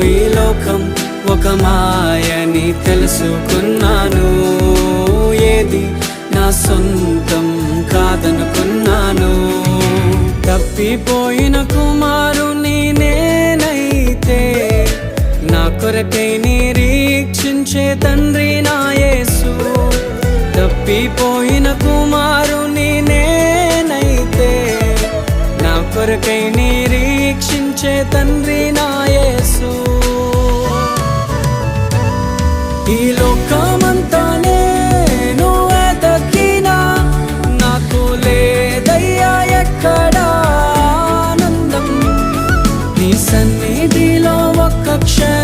ఈ లోకం ఒక మాయని తెలుసుకున్నాను. ఏది నా సొంతం కాదనుకున్నాను. తప్పిపోయిన కుమారుని నేనైతే నా కొరకై నిరీక్షించే తండ్రి నా యేసు. తప్పిపోయిన కుమారుని నేనైతే నా కొరకై నిరీక్షించే తండ్రి నా యేసు. ఈ లోకమంతా నేను వెతకినా నాకు లేదయ్యా ఎక్కడా ఆనందం. నీ సన్నిధిలో ఒక్క క్షణం